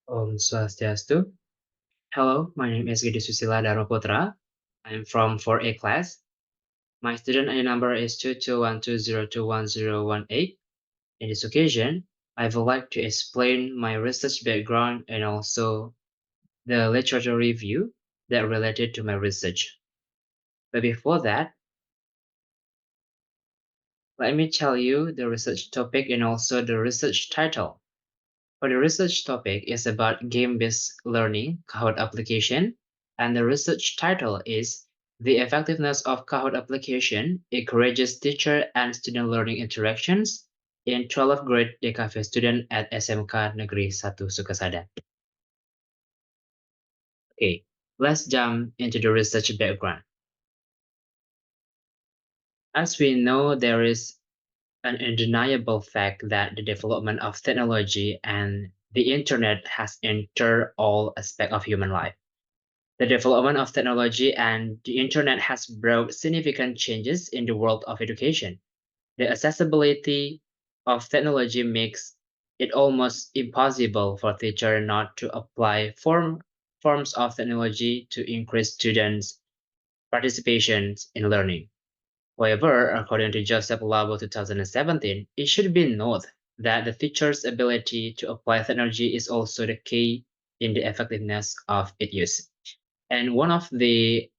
Om Swastiastu. Hello, my name is Gede Susila Darma Putra. I'm from 4A class. My student ID number is 2212021018. In this occasion, I would like to explain my research background and also the literature review that related to my research. But before that, let me tell you the research topic and also the research title. For the research topic is about game-based learning Kahoot application, and the research title is The Effectiveness of Kahoot Application Encourages Teacher and Student Learning Interactions in 12th grade DKV student at SMK Negeri 1 Sukasada. Okay, let's jump into the research background. As we know, there is an undeniable fact that the development of technology and the internet has entered all aspects of human life. The development of technology and the internet has brought significant changes in the world of education. The accessibility of technology makes it almost impossible for teachers not to apply forms of technology to increase students' participation in learning. However, according to Joseph Labo 2017, it should be noted that the teacher's ability to apply technology is also the key in the effectiveness of its use. And one of the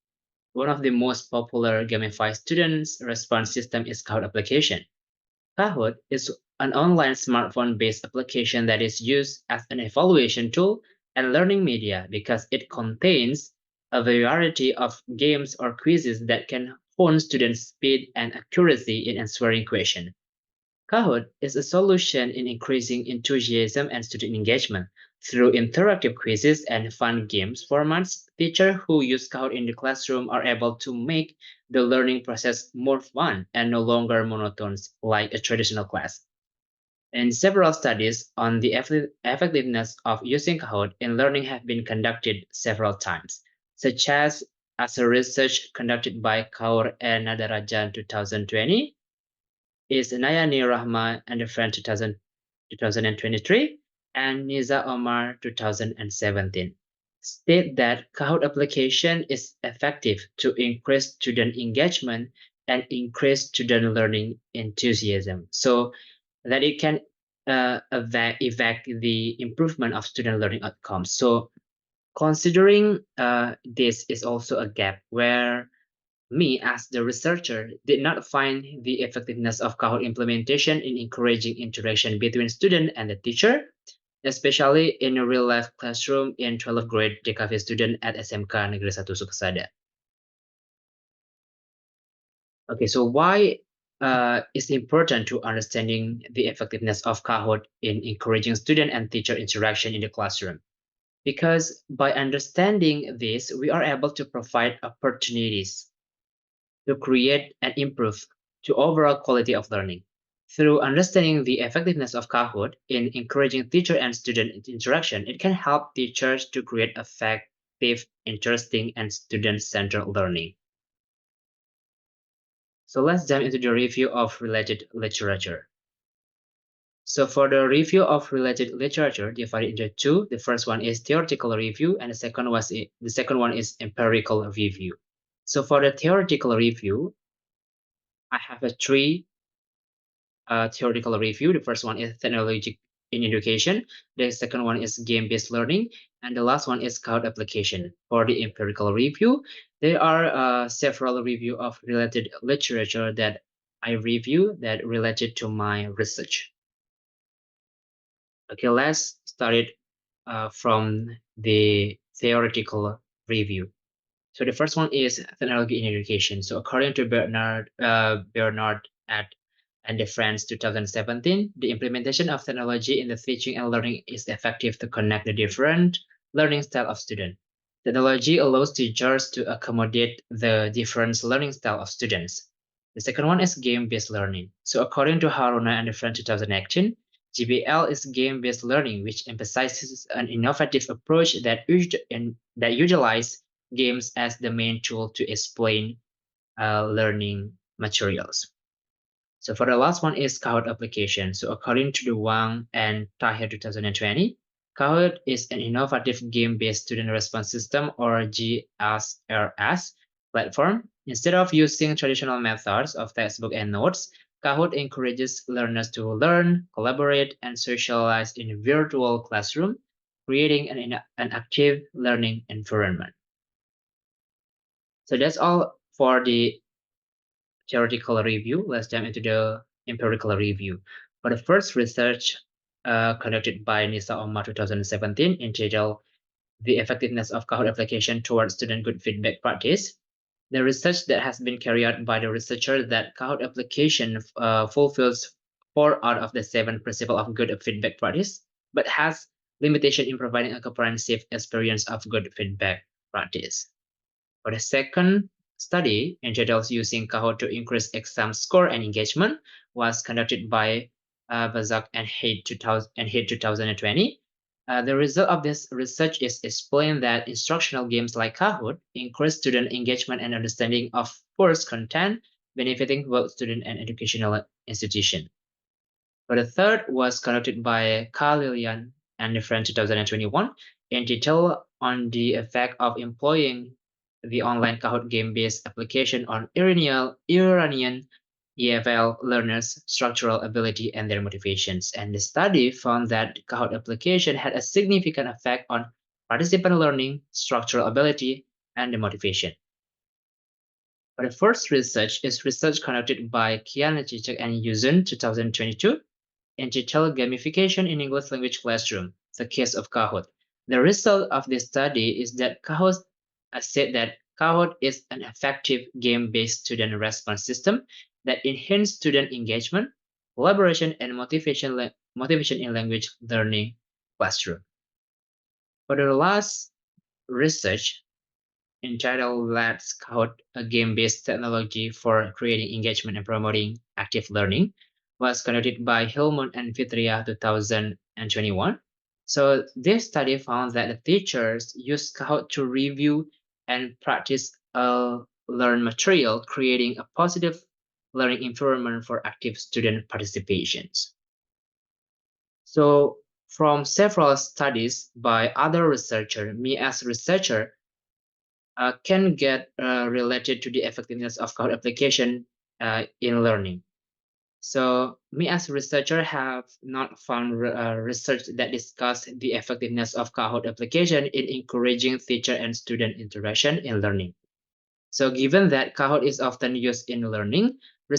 most popular gamified students response system is Kahoot application. Kahoot is an online smartphone-based application that is used as an evaluation tool and learning media because it contains a variety of games or quizzes that can hone students' speed and accuracy in answering questions. Kahoot is a solution in increasing enthusiasm and student engagement. Through interactive quizzes and fun games formats, teachers who use Kahoot in the classroom are able to make the learning process more fun and no longer monotonous like a traditional class. And several studies on the effectiveness of using Kahoot in learning have been conducted several times, such as a research conducted by Kaur and Nadarajan 2020 is Nayani Rahma and a friend 2023 and Niza Omar 2017 state that Kahoot application is effective to increase student engagement and increase student learning enthusiasm so that it can evac the improvement of student learning outcomes. So considering this is also a gap where me, as the researcher, did not find the effectiveness of Kahoot implementation in encouraging interaction between student and the teacher, especially in a real-life classroom in 12th grade DKV student at SMK Negeri 1 Sukasada. Okay, so why is important to understanding the effectiveness of Kahoot in encouraging student and teacher interaction in the classroom? Because by understanding this, we are able to provide opportunities to create and improve to overall quality of learning. Through understanding the effectiveness of Kahoot in encouraging teacher and student interaction, it can help teachers to create effective, interesting, and student-centered learning. So let's jump into the review of related literature. So for the review of related literature, divided into two. The first one is theoretical review, and the second one is empirical review. So for the theoretical review, I have a three theoretical review. The first one is technology in education. The second one is game-based learning. And the last one is Kahoot application. For the empirical review, there are several review of related literature that I review that related to my research. Okay, let's start it from the theoretical review. So the first one is technology in education. So according to Bernard at and the Friends 2017, the implementation of technology in the teaching and learning is effective to connect the different learning style of students. Technology allows teachers to accommodate the different learning style of students. The second one is game-based learning. So according to Haruna and the Friends 2018, GBL is game-based learning, which emphasizes an innovative approach that utilizes games as the main tool to explain learning materials. So for the last one is Kahoot application. So according to the Wang and Tahir 2020, Kahoot is an innovative game-based student response system or GSRS platform. Instead of using traditional methods of textbook and notes, Kahoot encourages learners to learn, collaborate, and socialize in a virtual classroom, creating an active learning environment. So that's all for the theoretical review. Let's jump into the empirical review. For the first research conducted by Nisa Omar 2017 entitled The Effectiveness of Kahoot Application Towards Student Good Feedback Practice, the research that has been carried out by the researcher that Kahoot application fulfills 4 out of the 7 principles of good feedback practice, but has limitation in providing a comprehensive experience of good feedback practice. For the second study, entitled Using Kahoot to Increase Exam Score and Engagement, was conducted by Bazak and Haid 2020. The result of this research is explained that instructional games like Kahoot increase student engagement and understanding of course content, benefiting both student and educational institution. For the third was conducted by Carl Lillian and friend 2021 in detail on the effect of employing the online Kahoot game-based application on Iranian EFL learners' structural ability and their motivations. And the study found that Kahoot application had a significant effect on participant learning, structural ability, and the motivation. For the first research is research conducted by Kian Chichak and Yuzun 2022 entitled Gamification in English Language Classroom, the case of Kahoot. The result of this study is that Kahoot said that Kahoot is an effective game-based student response system that enhances student engagement, collaboration, and motivation in language learning classroom. For the last research, entitled Let's Code, a game-based technology for creating engagement and promoting active learning, was conducted by Hilmon and Fitria 2021. So this study found that the teachers use Kahoot to review and practice learn material, creating a positive learning environment for active student participations. So from several studies by other researchers, me as researcher can get related to the effectiveness of Kahoot application in learning. So me as a researcher have not found research that discuss the effectiveness of Kahoot application in encouraging teacher and student interaction in learning. So given that Kahoot is often used in learning, me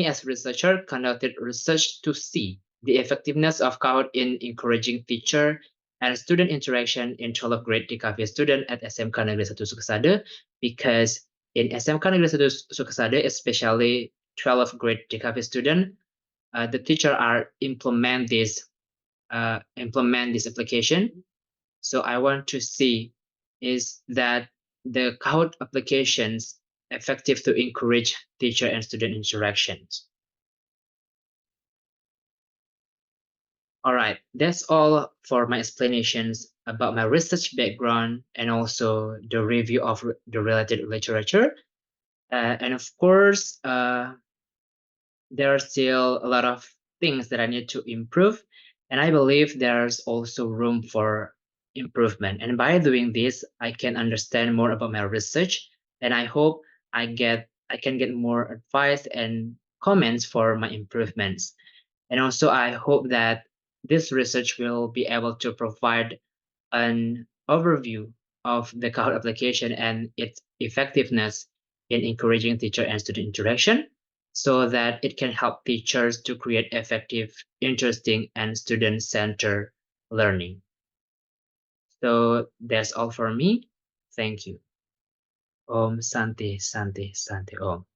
as researcher conducted research to see the effectiveness of Kahoot in encouraging teacher and student interaction in 12th grade DKV student at SMK Negeri 1 Sukasade, because in SMK Negeri 1 Sukasade, especially 12th grade DKV student, the teacher are implement this application. So I want to see is that the Kahoot applications effective to encourage teacher and student interactions. All right, that's all for my explanations about my research background and also the review of the related literature. And of course, there are still a lot of things that I need to improve. And I believe there's also room for improvement. And by doing this, I can understand more about my research. And I hope I can get more advice and comments for my improvements. And also I hope that this research will be able to provide an overview of the Kahoot application and its effectiveness in encouraging teacher and student interaction so that it can help teachers to create effective, interesting, and student-centered learning. So that's all for me. Thank you. Om Santi, Santi, Santi Om.